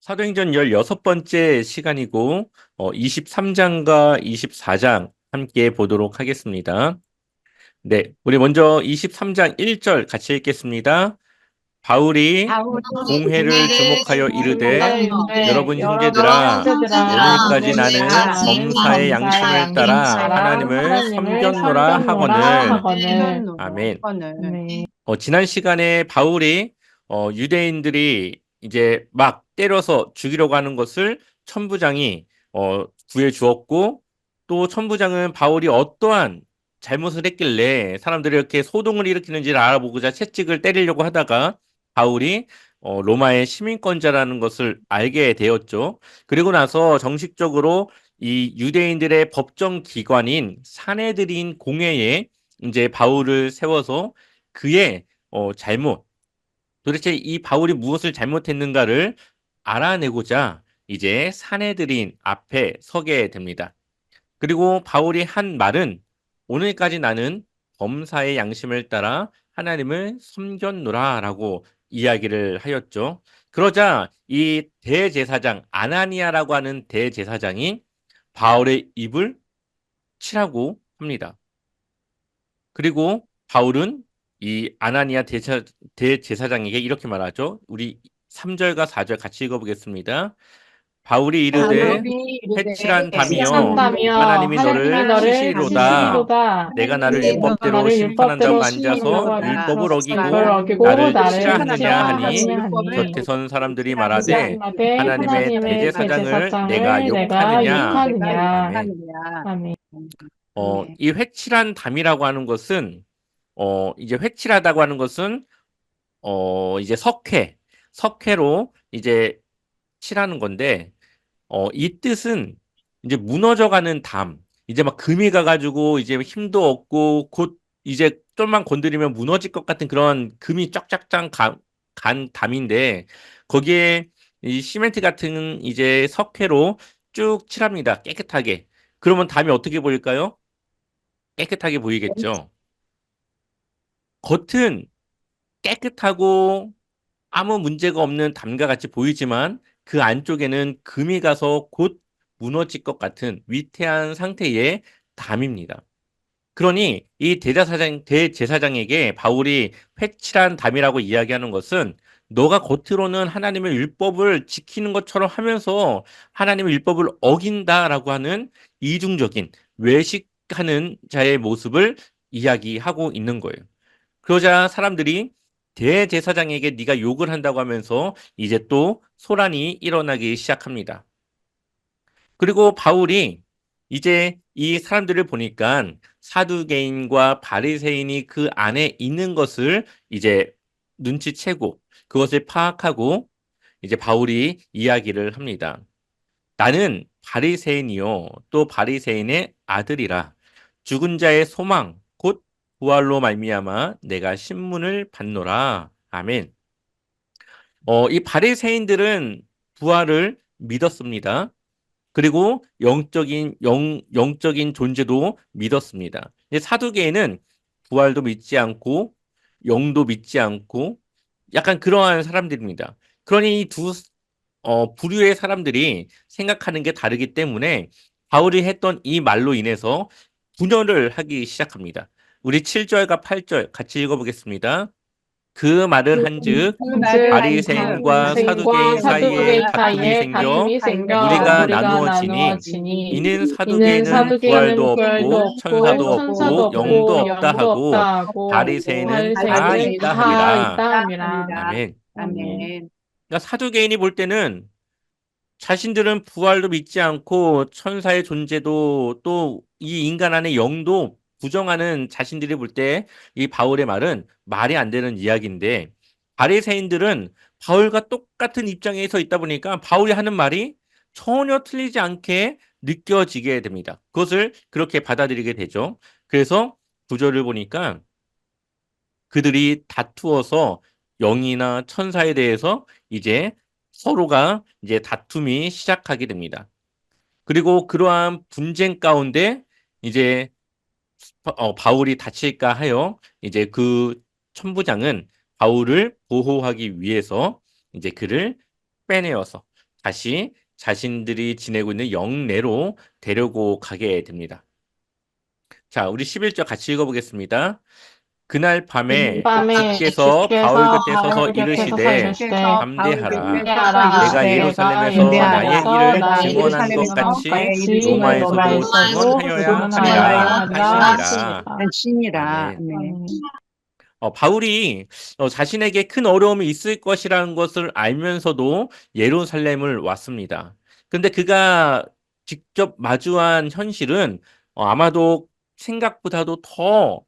사도행전 16번째 시간이고 23장과 24장 함께 보도록 하겠습니다. 네, 우리 먼저 23장 1절 같이 읽겠습니다. 바울이 바울이 공회를 주목하여 이르되 여러분 여러분 형제들아 형제들아, 오늘까지 나는 범사의 양심을 따라 하나님을 섬겼노라 하거늘. 아멘. 지난 시간에 바울이 유대인들이 이제 막 때려서 죽이려고 하는 것을 천부장이 구해 주었고, 또 천부장은 바울이 어떠한 잘못을 했길래 사람들이 이렇게 소동을 일으키는지를 알아보고자 채찍을 때리려고 하다가 바울이 로마의 시민권자라는 것을 알게 되었죠. 그리고 나서 정식적으로 이 유대인들의 법정 기관인 산헤드린 공회에 이제 바울을 세워서 그의 잘못, 도대체 이 바울이 무엇을 잘못했는가를 알아내고자 이제 산헤드린 앞에 서게 됩니다. 그리고 바울이 한 말은 오늘까지 나는 범사의 양심을 따라 하나님을 섬겼노라라고 이야기를 하였죠. 그러자 이 대제사장 아나니아라고 하는 대제사장이 바울의 입을 치라고 합니다. 그리고 바울은 이 아나니아 대제사장에게 이렇게 말하죠. 우리 3절과 4절 같이 읽어보겠습니다. 바울이 이르되 회칠한 담이여 하나님이 너를 치시리로다. 내가 나를 율법대로 심판한다고 앉아서 율법을 어기고 나를 치라 하느냐 하니 곁에 선 사람들이 말하되 하나님의 대제사장을 내가 욕하느냐. 아멘. 이 회칠한 담이라고 하는 것은 이제 회칠하다고 하는 것은 이제 석회로 이제 칠하는 건데 이 뜻은 이제 무너져가는 담, 이제 막 금이 가가지고 이제 힘도 없고 곧 이제 좀만 건드리면 무너질 것 같은 그런 금이 쫙쫙쫙 간 담인데 거기에 이 시멘트 같은 이제 석회로 쭉 칠합니다. 깨끗하게. 그러면 담이 어떻게 보일까요? 깨끗하게 보이겠죠. 겉은 깨끗하고 아무 문제가 없는 담과 같이 보이지만 그 안쪽에는 금이 가서 곧 무너질 것 같은 위태한 상태의 담입니다. 그러니 이 대제사장에게 바울이 회칠한 담이라고 이야기하는 것은 너가 겉으로는 하나님의 율법을 지키는 것처럼 하면서 하나님의 율법을 어긴다라고 하는 이중적인 외식하는 자의 모습을 이야기하고 있는 거예요. 그러자 사람들이 대제사장에게 네가 욕을 한다고 하면서 이제 또 소란이 일어나기 시작합니다. 그리고 바울이 이제 이 사람들을 보니까 사두개인과 바리새인이 그 안에 있는 것을 이제 눈치채고 그것을 파악하고 이제 바울이 이야기를 합니다. 나는 바리새인이요 또 바리새인의 아들이라 죽은 자의 소망 곧 부활로 말미암아 내가 신문을 받노라. 아멘. 이 바리새인들은 부활을 믿었습니다. 그리고 영적인 존재도 믿었습니다. 사두개인은 부활도 믿지 않고 영도 믿지 않고 약간 그러한 사람들입니다. 그러니 이 두 부류의 사람들이 생각하는 게 다르기 때문에 바울이 했던 이 말로 인해서 분열을 하기 시작합니다. 우리 7절과 8절 같이 읽어보겠습니다. 그 말을 한즉 바리새인과 사두개인 사이에 다툼이 생겨 무리가 나누어지니 이는 사두개인은 부활도 없고 천사도 없고 영도 없다 하고 바리새인은 다 있다 함이라. 아멘. 그러니까 사두개인이 볼 때는 자신들은 부활도 믿지 않고 천사의 존재도 또 이 인간 안의 영도 부정하는 자신들이 볼 때 이 바울의 말은 말이 안 되는 이야기인데 바리새인들은 바울과 똑같은 입장에 서 있다 보니까 바울이 하는 말이 전혀 틀리지 않게 느껴지게 됩니다. 그것을 그렇게 받아들이게 되죠. 그래서 구절을 보니까 그들이 다투어서 영이나 천사에 대해서 이제 서로가 이제 다툼이 시작하게 됩니다. 그리고 그러한 분쟁 가운데 이제 바울이 다칠까 하여 이제 그 천부장은 바울을 보호하기 위해서 이제 그를 빼내어서 다시 자신들이 지내고 있는 영내로 데리고 가게 됩니다. 자, 우리 11절 같이 읽어보겠습니다. 그날 밤에 밤에 주께서 바울 주께서 곁에 서서 바울 곁에 서서 이르시되 이르시되 담대하라. 하라 내가 내가 예루살렘에서 나의 예루살렘에서 일을 나의 일을 증언한 것 증언한 것 같이 같이 로마에서도 로마에서도 증언하여야 증언하여야 하리라 하리라 하시니라. 하시니라. 아멘. 아멘. 바울이 자신에게 큰 어려움이 있을 것이라는 것을 알면서도 예루살렘을 왔습니다. 근데 그가 직접 마주한 현실은 아마도 생각보다도 더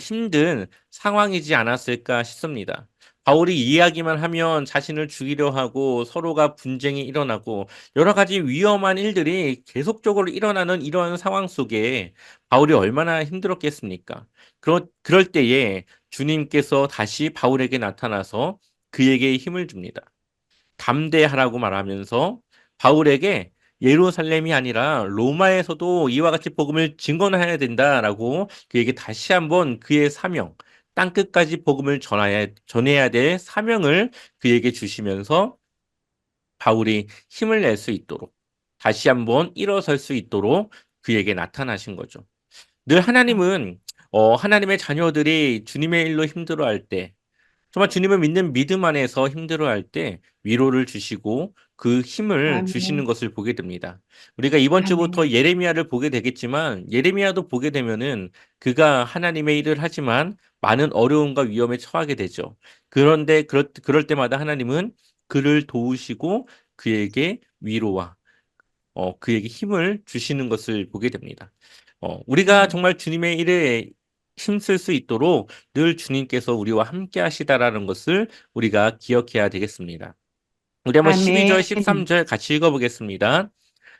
힘든 상황이지 않았을까 싶습니다. 바울이 이야기만 하면 자신을 죽이려 하고 서로가 분쟁이 일어나고 여러 가지 위험한 일들이 계속적으로 일어나는 이런 상황 속에 바울이 얼마나 힘들었겠습니까? 그럴 때에 주님께서 다시 바울에게 나타나서 그에게 힘을 줍니다. 담대하라고 말하면서 바울에게 예루살렘이 아니라 로마에서도 이와 같이 복음을 증언해야 된다라고 그에게 다시 한번 그의 사명, 땅끝까지 복음을 전해야 될 사명을 그에게 주시면서 바울이 힘을 낼 수 있도록 다시 한번 일어설 수 있도록 그에게 나타나신 거죠. 늘 하나님은 하나님의 자녀들이 주님의 일로 힘들어할 때, 정말 주님을 믿는 믿음 안에서 힘들어할 때 위로를 주시고 그 힘을 주시는 아멘. 것을 보게 됩니다. 우리가 이번 주부터 아멘. 예레미야를 보게 되겠지만 예레미야도 보게 되면은 그가 하나님의 일을 하지만 많은 어려움과 위험에 처하게 되죠. 그런데 그럴 때마다 하나님은 그를 도우시고 그에게 위로와 그에게 힘을 주시는 것을 보게 됩니다. 우리가 정말 주님의 일에 힘쓸 수 있도록 늘 주님께서 우리와 함께 하시다라는 것을 우리가 기억해야 되겠습니다. 우리 한번 12절, 아멘. 13절 같이 읽어보겠습니다.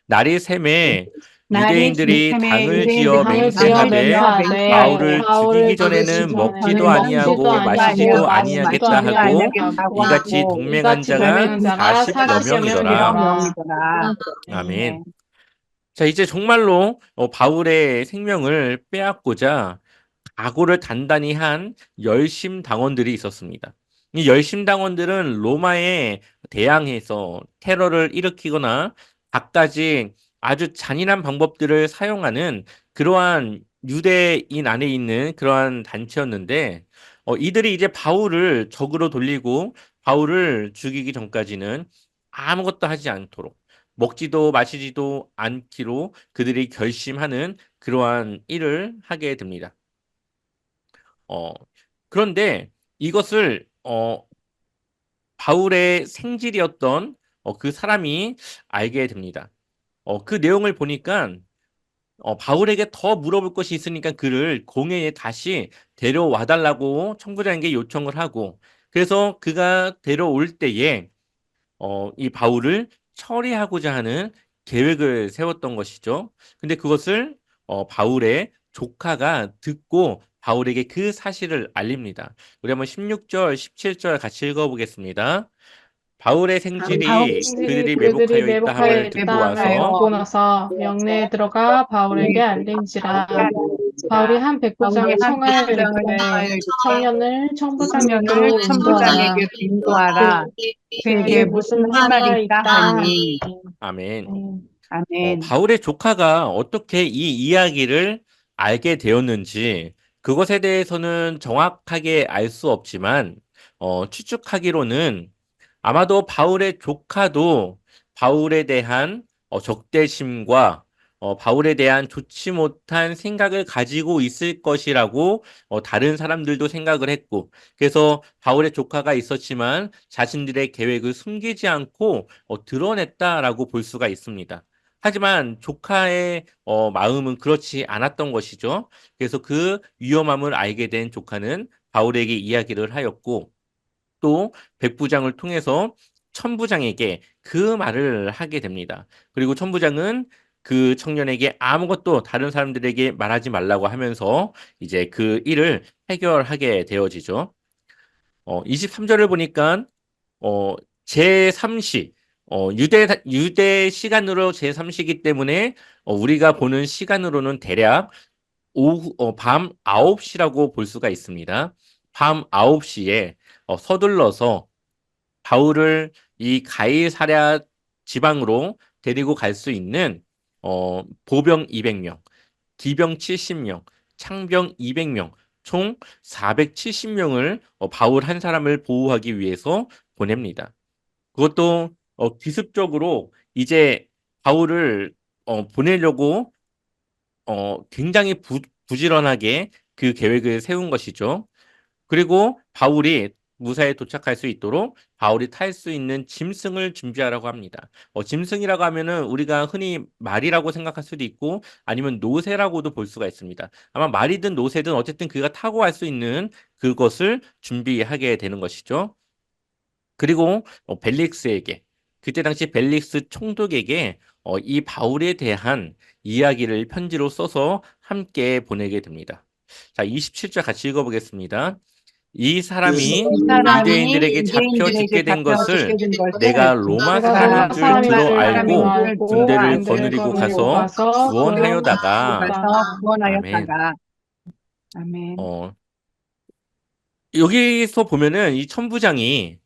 날이 샘에 날이 유대인들이 샘에 당을 유대인들이 지어 당을 지어 당을 맹세하되 지어 맹세하되 바울을 죽이기 바울을 맹세하고 죽이기 전에는 전에는 먹지도 먹지도 아니하고 아니하고 마시지도 마시지도 아니하겠다 하고 아니하겠다고 아니하겠다고 이같이 하고 동맹한 이같이 자가 동맹한 자가 40여 40여 명이더라. 명이더라. 명이더라. 네. 아멘. 자, 이제 정말로 바울의 생명을 빼앗고자 각오를 단단히 한 열심 당원들이 있었습니다. 이 열심 당원들은 로마에 대항해서 테러를 일으키거나 갖가지 아주 잔인한 방법들을 사용하는 그러한 유대인 안에 있는 그러한 단체였는데 이들이 이제 바울을 적으로 돌리고 바울을 죽이기 전까지는 아무것도 하지 않도록 먹지도 마시지도 않기로 그들이 결심하는 그러한 일을 하게 됩니다. 어, 그런데 이것을 바울의 생질이었던 그 사람이 알게 됩니다. 그 내용을 보니까 바울에게 더 물어볼 것이 있으니까 그를 공회에 다시 데려와 달라고 청부장에게 요청을 하고 그래서 그가 데려올 때에 이 바울을 처리하고자 하는 계획을 세웠던 것이죠. 근데 그것을 바울의 조카가 듣고 바울에게 그 사실을 알립니다. 우리 한번 16절, 17절 같이 읽어보겠습니다. 바울의 바울이 생질이 그들이 그들이 매복하여 있다 매복하여 함을 듣고 있다함을 와서 듣고 나서 명내에 들어가 바울에게 알린지라. 바울이 한 백부장을 청하여 이르되 청년을 청부장에게로 청년을 인도하라. 천부장에게 인도하라. 그에게 그에게 무슨 무슨 할 할 말이 말이 있다 있다 하니. 하니. 아멘. 아멘. 바울의 조카가 어떻게 이 이야기를 알게 되었는지 그것에 대해서는 정확하게 알 수 없지만 추측하기로는 아마도 바울의 조카도 바울에 대한 적대심과 바울에 대한 좋지 못한 생각을 가지고 있을 것이라고 다른 사람들도 생각을 했고 그래서 바울의 조카가 있었지만 자신들의 계획을 숨기지 않고 드러냈다라고 볼 수가 있습니다. 하지만 조카의 마음은 그렇지 않았던 것이죠. 그래서 그 위험함을 알게 된 조카는 바울에게 이야기를 하였고 또 백부장을 통해서 천부장에게 그 말을 하게 됩니다. 그리고 천부장은 그 청년에게 아무것도 다른 사람들에게 말하지 말라고 하면서 이제 그 일을 해결하게 되어지죠. 23절을 보니까 어, 제3시 유대 시간으로 제3시기 때문에 우리가 보는 시간으로는 대략 밤 9시라고 볼 수가 있습니다. 밤 9시에 서둘러서 바울을 이 가이사랴 지방으로 데리고 갈 수 있는 보병 200명, 기병 70명, 창병 200명, 총 470명을 바울 한 사람을 보호하기 위해서 보냅니다. 그것도 기습적으로 이제 바울을 보내려고 굉장히 부지런하게 그 계획을 세운 것이죠. 그리고 바울이 무사히 도착할 수 있도록 바울이 탈 수 있는 짐승을 준비하라고 합니다. 짐승이라고 하면은 우리가 흔히 말이라고 생각할 수도 있고 아니면 노새라고도 볼 수가 있습니다. 아마 말이든 노새든 어쨌든 그가 타고 갈 수 있는 그것을 준비하게 되는 것이죠. 그리고 벨릭스에게 그때 당시 벨릭스 총독에게 이 바울에 대한 이야기를 편지로 써서 함께 보내게 됩니다. 자, 27절 같이 읽어보겠습니다. 이 사람이 이 사람이 유대인들에게 잡혀 유대인들에게 죽게 된 잡혀 것을 죽게 된 것을 내가 로마 내가 사람인 로마 줄 사람인 들어 줄 알고 알고 군대를 군대를 거느리고 거느리고 가서 가서 구원하여다가 구원하였다. 가서 아멘. 구원하였다가. 아멘. 여기서 보면은 이 천부장이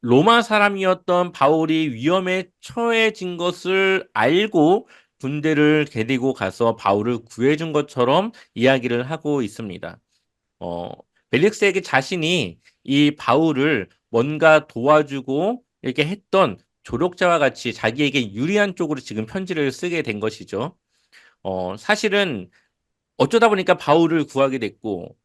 로마 사람이었던 바울이 위험에 처해진 것을 알고 군대를 데리고 가서 바울을 구해준 것처럼 이야기를 하고 있습니다. 어, 벨릭스에게 자신이 이 바울을 뭔가 도와주고 이렇게 했던 조력자와 같이 자기에게 유리한 쪽으로 지금 편지를 쓰게 된 것이죠. 사실은 어쩌다 보니까 바울을 구하게 됐고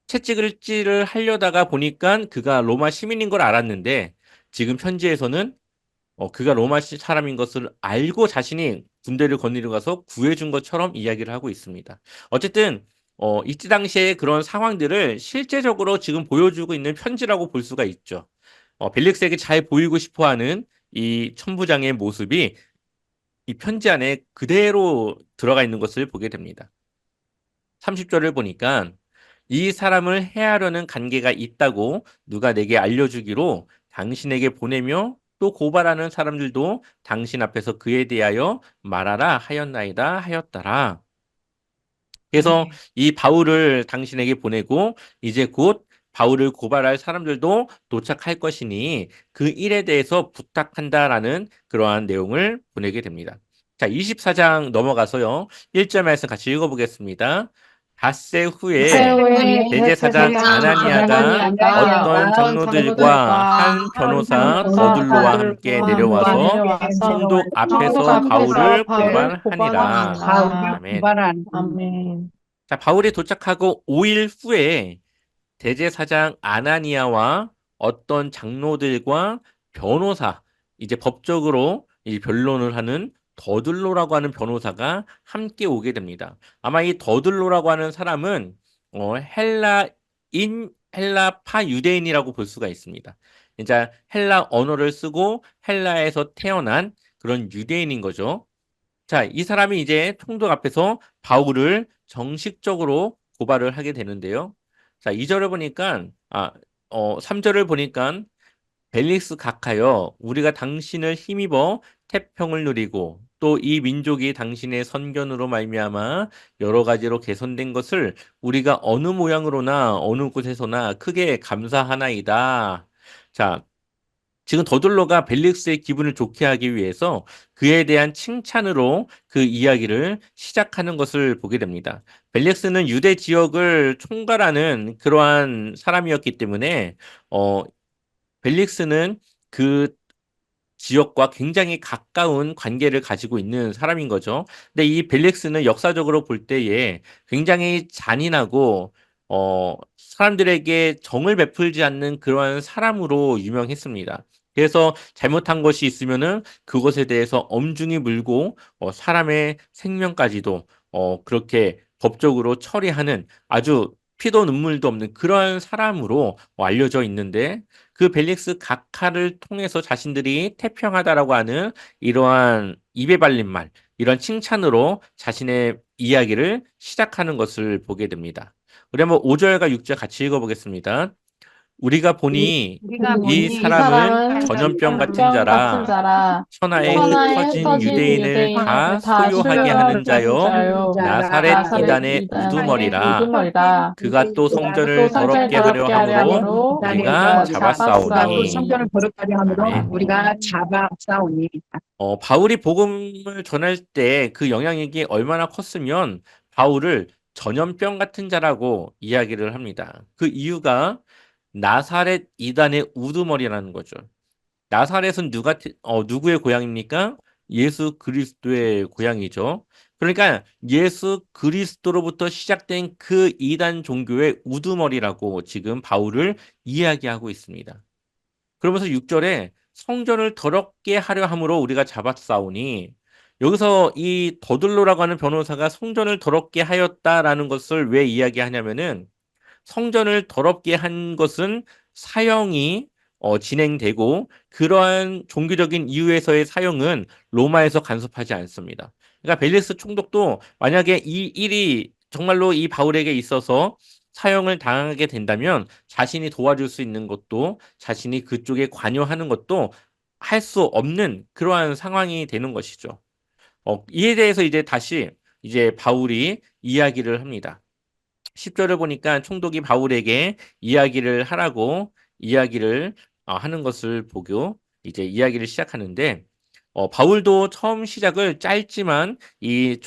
채찍을질을 하려다가 보니까 그가 로마 시민인 걸 알았는데 지금 편지에서는 그가 로마 사람인 것을 알고 자신이 군대를 거느리고 가서 구해준 것처럼 이야기를 하고 있습니다. 어쨌든 이때 당시에 그런 상황들을 실제적으로 지금 보여주고 있는 편지라고 볼 수가 있죠. 벨릭스에게 잘 보이고 싶어하는 이 천부장의 모습이 이 편지 안에 그대로 들어가 있는 것을 보게 됩니다. 30절을 보니까 이 사람을 해하려는 관계가 있다고 누가 내게 알려주기로 당신에게 보내며 또 고발하는 사람들도 당신 앞에서 그에 대하여 말하라 하였나이다 하였더라. 그래서 이 바울을 당신에게 보내고 이제 곧 바울을 고발할 사람들도 도착할 것이니 그 일에 대해서 부탁한다라는 그러한 내용을 보내게 됩니다. 자, 24장 넘어가서요. 1절 말씀 같이 읽어보겠습니다. 닷새 후에 후에 대제사장 아나니아가 어떤 장로들과 한 변호사 더들로와 함께 내려와서 총독 앞에서 바울을 고발하니라. 바울을 아멘. 고발한. 아멘. 자, 바울이 도착하고 5일 후에 대제사장 아나니아와 어떤 장로들과 변호사, 이제 법적으로 이 변론을 하는 더들로라고 하는 변호사가 함께 오게 됩니다. 아마 이 더들로라고 하는 사람은 헬라파 유대인이라고 볼 수가 있습니다. 이제 헬라 언어를 쓰고 헬라에서 태어난 그런 유대인인 거죠. 자, 이 사람이 이제 총독 앞에서 바울을 정식적으로 고발을 하게 되는데요. 자, 2절을 보니까, 3절을 보니까, 벨릭스 각하여, 우리가 당신을 힘입어 태평을 누리고, 또 이 민족이 당신의 선견으로 말미암아 여러 가지로 개선된 것을 우리가 어느 모양으로나 어느 곳에서나 크게 감사하나이다. 자, 지금 더둘로가 벨릭스의 기분을 좋게 하기 위해서 그에 대한 칭찬으로 그 이야기를 시작하는 것을 보게 됩니다. 벨릭스는 유대 지역을 총괄하는 그러한 사람이었기 때문에 벨릭스는 그 지역과 굉장히 가까운 관계를 가지고 있는 사람인 거죠. 근데 이 벨릭스는 역사적으로 볼 때에 굉장히 잔인하고 사람들에게 정을 베풀지 않는 그러한 사람으로 유명했습니다. 그래서 잘못한 것이 있으면은 그것에 대해서 엄중히 물고 사람의 생명까지도 그렇게 법적으로 처리하는 아주 피도 눈물도 없는 그러한 사람으로 알려져 있는데 그 벨릭스 각하를 통해서 자신들이 태평하다라고 하는 이러한 입에 발린 말, 이런 칭찬으로 자신의 이야기를 시작하는 것을 보게 됩니다. 우리 한번 5절과 6절 같이 읽어보겠습니다. 우리가 보니 우리가 이 보니 이 사람은 사람은 전염병 같은 전염병 같은 자라 자라 천하에 천하에 흩어진 흩어진 유대인을 다 유대인을 다 소유하게 하는 소유하는 자요 자요. 나사렛 나사렛 이단의 이단 우두머리라. 우두머리라. 그가 또 또 성전을 성전을 더럽게 하려 더럽게 하려 함으로 함으로 우리가 우리가 또 잡았사오니. 성전을 잡았사오니. 거룩하게 함으로 아멘. 우리가 잡았사오니. 바울이 복음을 전할 때 그 영향력이 얼마나 컸으면 바울을 전염병 같은 자라고 이야기를 합니다. 그 이유가 나사렛 이단의 우두머리라는 거죠. 나사렛은 누구의 고향입니까? 예수 그리스도의 고향이죠. 그러니까 예수 그리스도로부터 시작된 그 이단 종교의 우두머리라고 지금 바울을 이야기하고 있습니다. 그러면서 6절에 성전을 더럽게 하려 함으로 우리가 잡았사오니, 여기서 이 더들로라고 하는 변호사가 성전을 더럽게 하였다라는 것을 왜 이야기하냐면은 성전을 더럽게 한 것은 사형이 진행되고, 그러한 종교적인 이유에서의 사형은 로마에서 간섭하지 않습니다. 그러니까 벨리스 총독도 만약에 이 일이 정말로 이 바울에게 있어서 사형을 당하게 된다면 자신이 도와줄 수 있는 것도, 자신이 그쪽에 관여하는 것도 할 수 없는 그러한 상황이 되는 것이죠. 이에 대해서 이제 다시 이제 바울이 이야기를 합니다. 10절을 보니까 총독이 바울에게 이야기를 하라고 이야기를 하는 것을 보고 이제 이야기를 시작하는데, 바울도 처음 시작을 짧지만 이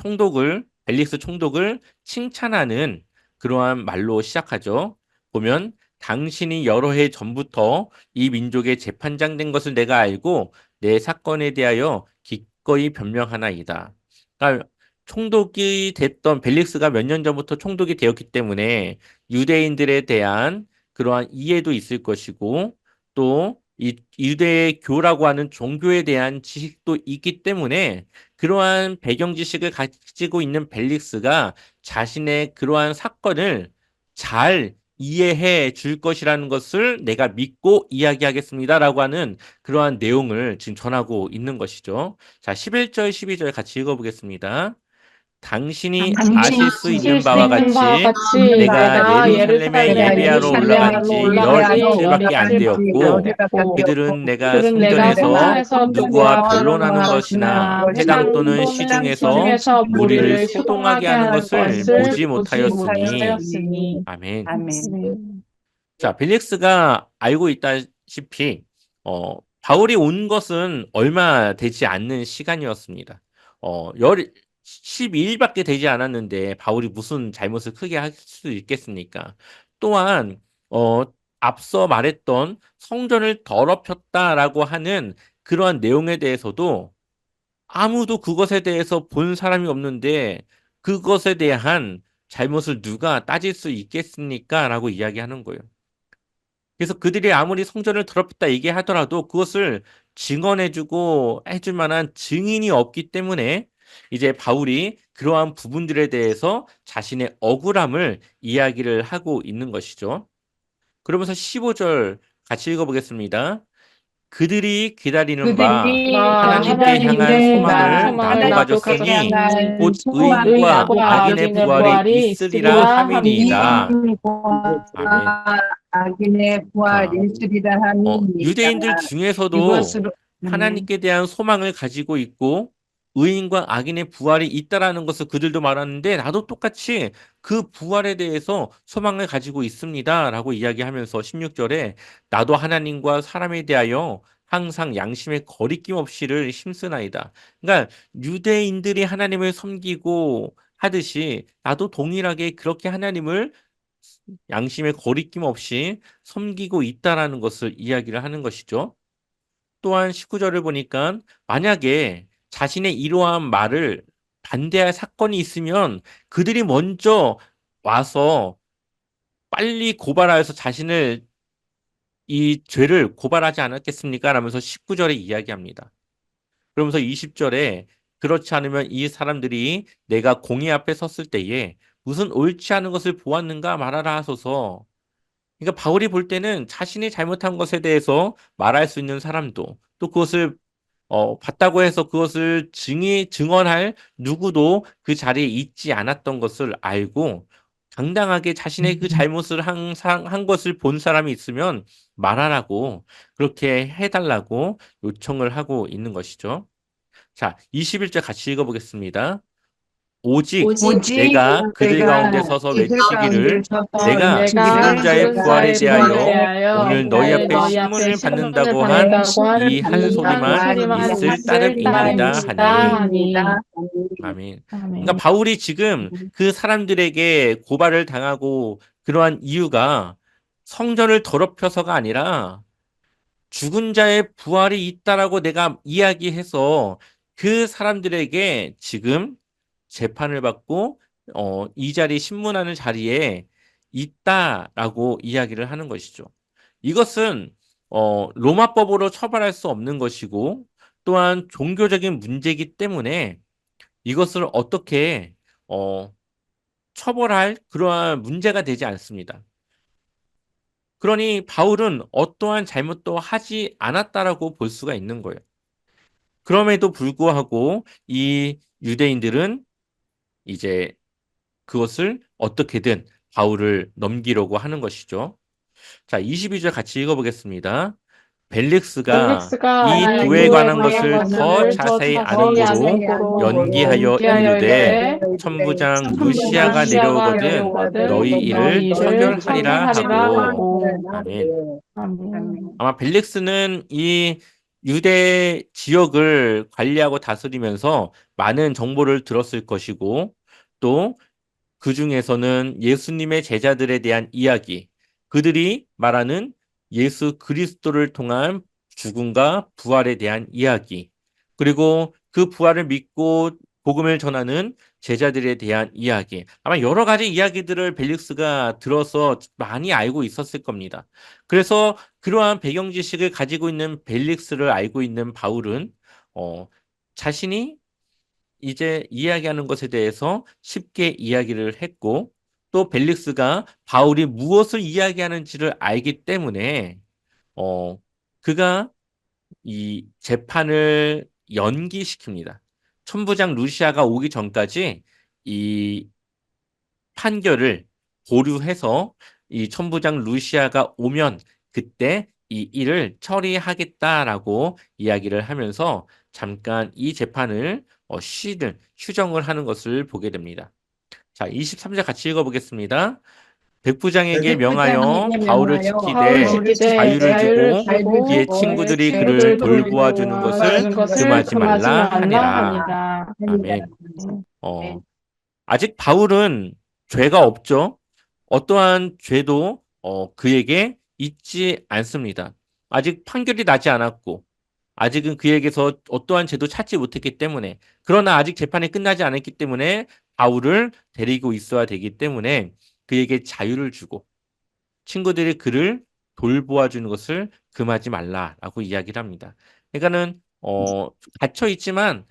벨릭스 총독을 칭찬하는 그러한 말로 시작하죠. 보면 당신이 여러 해 전부터 이 민족의 재판장 된 것을 내가 알고 내 사건에 대하여 기꺼이 변명하나이다. 그러니까 총독이 됐던 벨릭스가 몇 년 전부터 총독이 되었기 때문에 유대인들에 대한 그러한 이해도 있을 것이고, 또 이 유대교라고 하는 종교에 대한 지식도 있기 때문에 그러한 배경 지식을 가지고 있는 벨릭스가 자신의 그러한 사건을 잘 이해해 줄 것이라는 것을 내가 믿고 이야기하겠습니다라고 하는 그러한 내용을 지금 전하고 있는 것이죠. 자, 11절, 12절 같이 읽어보겠습니다. 당신이 아실 수 아실 있는 수 바와 있는 바와 같이 같이 내가 내가 예루살렘에 예배하러 올라간 예루살렘으로 지 올라간 지 열이틀밖에 안 열흘밖에 안 되었고, 됐고 그들은 내가 그들은 내가 성전에서 성전에서 누구와 누구와 변론하는 변론하는 것이나 것이나 회당 회당 또는 또는 시중에서 시중에서 무리를 무리를 소동하게 소동하게 하는 하는 것을 것을 보지 보지 못하였으니. 못하였으니. 아멘. 아멘. 자, 벨릭스가 알고 있다시피 바울이 온 것은 얼마 되지 않는 시간이었습니다. 12일밖에 되지 않았는데 바울이 무슨 잘못을 크게 할 수 있겠습니까? 또한 앞서 말했던 성전을 더럽혔다라고 하는 그러한 내용에 대해서도 아무도 그것에 대해서 본 사람이 없는데 그것에 대한 잘못을 누가 따질 수 있겠습니까? 라고 이야기하는 거예요. 그래서 그들이 아무리 성전을 더럽혔다 얘기하더라도 그것을 증언해주고 해줄 만한 증인이 없기 때문에 이제 바울이 그러한 부분들에 대해서 자신의 억울함을 이야기를 하고 있는 것이죠. 그러면서 15절 같이 읽어보겠습니다. 그들이 기다리는 바 그들이 하나님께 향한 소망을 나도 나도 가졌으니 가졌으니 곧 곧 의인과 의인과 악인의 악인의 부활이 부활이 있으리라 있으리라 함이니이다. 함이니이다. 의인과 아멘. 악인의 부활 자, 일주리라 함이니이다. 유대인들 중에서도 이것으로 하나님께 대한 소망을 가지고 있고 의인과 악인의 부활이 있다라는 것을 그들도 말하는데, 나도 똑같이 그 부활에 대해서 소망을 가지고 있습니다라고 이야기하면서 16절에 나도 하나님과 사람에 대하여 항상 양심의 거리낌 없이를 힘쓰나이다. 그러니까 유대인들이 하나님을 섬기고 하듯이 나도 동일하게 그렇게 하나님을 양심의 거리낌 없이 섬기고 있다라는 것을 이야기를 하는 것이죠. 또한 19절을 보니까 만약에 자신의 이러한 말을 반대할 사건이 있으면 그들이 먼저 와서 빨리 고발하여서 자신을 이 죄를 고발하지 않았겠습니까? 라면서 19절에 이야기합니다. 그러면서 20절에 그렇지 않으면 이 사람들이 내가 공의 앞에 섰을 때에 무슨 옳지 않은 것을 보았는가 말하라 하소서. 그러니까 바울이 볼 때는 자신이 잘못한 것에 대해서 말할 수 있는 사람도, 또 그것을 봤다고 해서 그것을 증언할 누구도 그 자리에 있지 않았던 것을 알고 당당하게 자신의 그 잘못을 항상 한 것을 본 사람이 있으면 말하라고 그렇게 해달라고 요청을 하고 있는 것이죠. 자, 21절 같이 읽어보겠습니다. 오직 오직 내가 그들 내가 가운데 서서 그들 가운데 외치기를 서서 내가 죽은 외치기를 자의 죽은 부활에 자의 부활에 대하여 대하여 오늘 너희 오늘 앞에 너희 앞에 신문을 신문을 받는다고 한 받는다고 이 한 한 소리만 소리만 있을 있을 따름이니이다 따름이다 하니. 하니. 아멘. 그러니까 아멘. 바울이 지금 그 사람들에게 고발을 당하고 그러한 이유가 성전을 더럽혀서가 아니라 죽은 자의 부활이 있다라고 내가 이야기해서 그 사람들에게 지금 재판을 받고 이 자리 신문하는 자리에 있다라고 이야기를 하는 것이죠. 이것은 로마법으로 처벌할 수 없는 것이고 또한 종교적인 문제이기 때문에 이것을 어떻게 어, 처벌할 그러한 문제가 되지 않습니다. 그러니 바울은 어떠한 잘못도 하지 않았다라고 볼 수가 있는 거예요. 그럼에도 불구하고 이 유대인들은 이제 그것을 어떻게든 바울을 넘기려고 하는 것이죠. 자, 22절 같이 읽어보겠습니다. 벨릭스가 벨릭스가 이 이 도에 도에 관한 관한 것을 더 것을 더 자세히 아는 자세히 아는 고로 고로 연기하여 연기하여 이르되 이르되 천부장 천부장 루시아가 루시아가 내려오거든 너희 내려오거든 일을 너희 일을 처결하리라 처결하리라 하고. 하고. 아멘. 아멘. 아마 벨릭스는 이 유대 지역을 관리하고 다스리면서 많은 정보를 들었을 것이고 또 그 중에서는 예수님의 제자들에 대한 이야기, 그들이 말하는 예수 그리스도를 통한 죽음과 부활에 대한 이야기, 그리고 그 부활을 믿고 복음을 전하는 제자들에 대한 이야기, 아마 여러 가지 이야기들을 벨릭스가 들어서 많이 알고 있었을 겁니다. 그래서 그러한 배경 지식을 가지고 있는 벨릭스를 알고 있는 바울은 자신이 이제 이야기하는 것에 대해서 쉽게 이야기를 했고 또 벨릭스가 바울이 무엇을 이야기하는지를 알기 때문에 어, 그가 이 재판을 연기시킵니다. 천부장 루시아가 오기 전까지 이 판결을 보류해서 이 천부장 루시아가 오면 그때 이 일을 처리하겠다라고 이야기를 하면서 잠깐 이 재판을 휴정을 하는 것을 보게 됩니다. 자, 23절 같이 읽어보겠습니다. 백부장에게 명하여 백부장에게 바울을 명하여 바울을 지키되 바울을 지키되 자유를 지키되 자유를 주고 자유를 주고 그의 주고 그의 친구들이 그의 그를 친구들을 돌보아주는 친구들을 것을 도와주는 것을 도와주는 금하지 금하지 말라 것을 말라 하니라. 하니라. 하니라. 아멘. 네. 어, 아직 바울은 죄가 없죠. 어떠한 죄도 그에게 있지 않습니다. 아직 판결이 나지 않았고, 아직은 그에게서 어떠한 죄도 찾지 못했기 때문에, 그러나 아직 재판이 끝나지 않았기 때문에 바울을 데리고 있어야 되기 때문에 그에게 자유를 주고 친구들이 그를 돌보아 주는 것을 금하지 말라라고 이야기를 합니다. 그러니까는 갇혀 있지만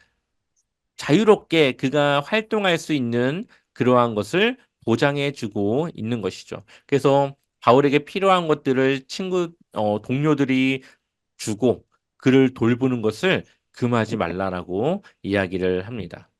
자유롭게 그가 활동할 수 있는 그러한 것을 보장해 주고 있는 것이죠. 그래서 바울에게 필요한 것들을 동료들이 주고 그를 돌보는 것을 금하지 말라라고 이야기를 합니다.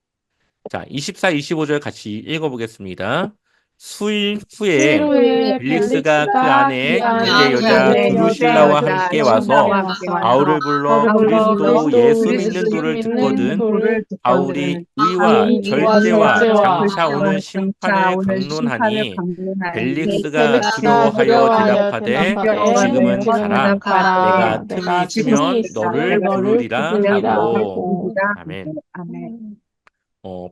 자, 24, 25절 같이 읽어보겠습니다. 수일 수일 후에 후에 벨릭스가 그 벨릭스가 그 안에 유대 안에 여자 유대 두루실라와 여자 함께 두루실라와 와서 함께 와서 바울을 불러 바울을 불러 그리스도 예수 그리스도 믿는 예수 도를 믿는 듣거든 도를 바울이 듣거든 의와 바울이 의와 절제와 절제와 장차 오는 장차 심판을 오늘 심판을 강론하니 강론하니 벨릭스가 벨릭스가 두려워하여 두려워하여 대답하되 대답하되 지금은 지금은 가라 가라. 가라 내가 틈이 내가 틈이 있으면 있으면 너를 너를 부르리라 부르리라 하고. 하고. 아멘. 아멘.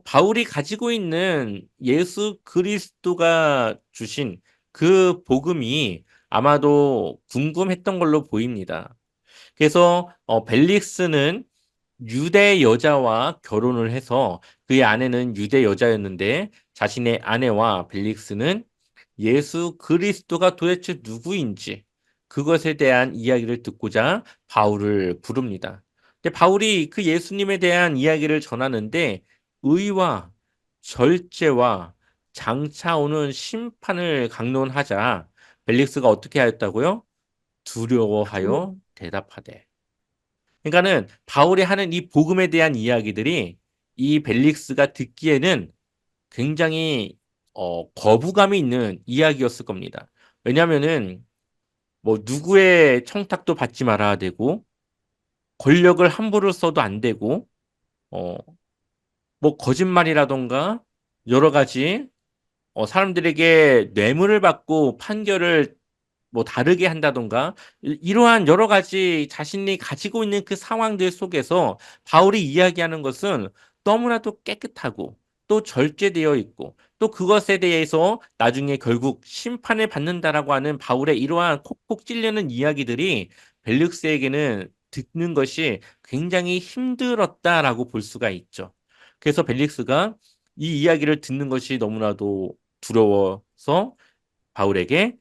바울이 가지고 있는 예수 그리스도가 주신 그 복음이 아마도 궁금했던 걸로 보입니다. 그래서 벨릭스는 유대 여자와 결혼을 해서 그의 아내는 유대 여자였는데 자신의 아내와 벨릭스는 예수 그리스도가 도대체 누구인지 그것에 대한 이야기를 듣고자 바울을 부릅니다. 근데 바울이 그 예수님에 대한 이야기를 전하는데 의와 절제와 장차 오는 심판을 강론하자 벨릭스가 어떻게 하였다고요? 두려워하여 대답하되. 그러니까는 바울이 하는 이 복음에 대한 이야기들이 이 벨릭스가 듣기에는 굉장히 거부감이 있는 이야기였을 겁니다. 왜냐하면은 뭐 누구의 청탁도 받지 말아야 되고 권력을 함부로 써도 안 되고 어, 뭐 거짓말이라던가 여러 가지 사람들에게 뇌물을 받고 판결을 뭐 다르게 한다던가 이러한 여러 가지 자신이 가지고 있는 그 상황들 속에서 바울이 이야기하는 것은 너무나도 깨끗하고 또 절제되어 있고 또 그것에 대해서 나중에 결국 심판을 받는다라고 하는 바울의 이러한 콕콕 찔리는 이야기들이 벨릭스에게는 듣는 것이 굉장히 힘들었다라고 볼 수가 있죠. 그래서 벨릭스가 이 이야기를 듣는 것이 너무나도 두려워서 바울에게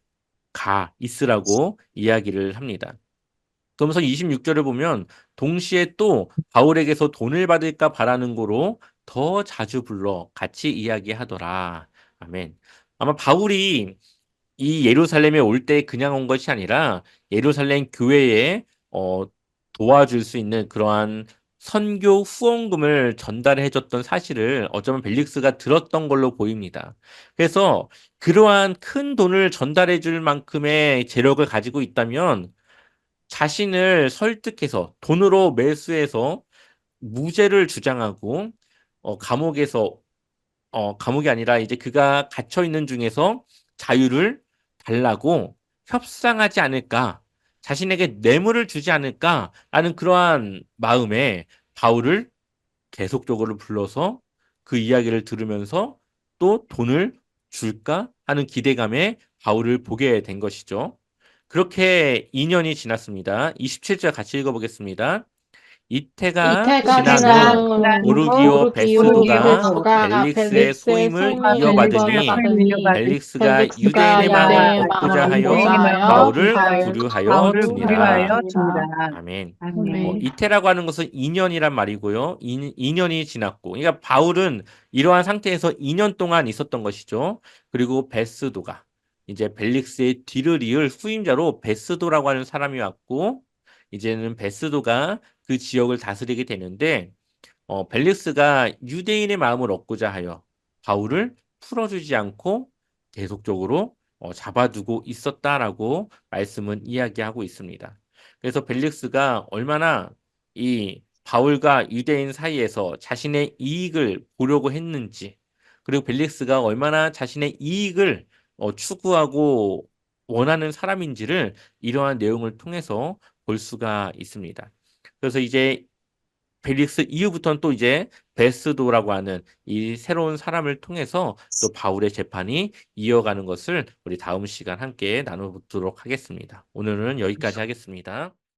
있으라고 이야기를 합니다. 그러면서 26절을 보면 동시에 또 바울에게서 돈을 받을까 바라는 거로 더 자주 불러 같이 이야기하더라. 아멘. 아마 바울이 이 예루살렘에 올 때 그냥 온 것이 아니라 예루살렘 교회에 도와줄 수 있는 그러한 선교 후원금을 전달해 줬던 사실을 어쩌면 벨릭스가 들었던 걸로 보입니다. 그래서 그러한 큰 돈을 전달해 줄 만큼의 재력을 가지고 있다면 자신을 설득해서 돈으로 매수해서 무죄를 주장하고 감옥에서 감옥이 아니라 이제 그가 갇혀 있는 중에서 자유를 달라고 협상하지 않을까, 자신에게 뇌물을 주지 않을까라는 그러한 마음에 바울을 계속적으로 불러서 그 이야기를 들으면서 또 돈을 줄까 하는 기대감에 바울을 보게 된 것이죠. 그렇게 2년이 지났습니다. 27절 같이 읽어보겠습니다. 이태가 이태가 지난 지난 후 후 오르기오 오르기오 베스도가 베스도가 벨릭스의 벨릭스의 소임을 소임을 이어받으니 이어받으니 벨릭스가 벨릭스가 유대인의 마음을 유대의 얻고자 마음을 하여 얻고자 하여 바울을 바울을 구류하여 줍니다. 줍니다. 아멘. 아멘. 이태라고 하는 것은 2년이란 말이고요. 2년이 지났고, 그러니까 바울은 이러한 상태에서 2년 동안 있었던 것이죠. 그리고 베스도가 이제 벨릭스의 뒤를 이을 후임자로 베스도라고 하는 사람이 왔고, 이제는 베스도가 그 지역을 다스리게 되는데, 벨릭스가 유대인의 마음을 얻고자 하여 바울을 풀어주지 않고 계속적으로 잡아두고 있었다라고 말씀은 이야기하고 있습니다. 그래서 벨릭스가 얼마나 이 바울과 유대인 사이에서 자신의 이익을 보려고 했는지, 그리고 벨릭스가 얼마나 자신의 이익을 추구하고 원하는 사람인지를 이러한 내용을 통해서 볼 수가 있습니다. 그래서 이제 벨릭스 이후부터는 또 이제 베스도라고 하는 이 새로운 사람을 통해서 또 바울의 재판이 이어가는 것을 우리 다음 시간 함께 나눠보도록 하겠습니다. 오늘은 여기까지 하겠습니다.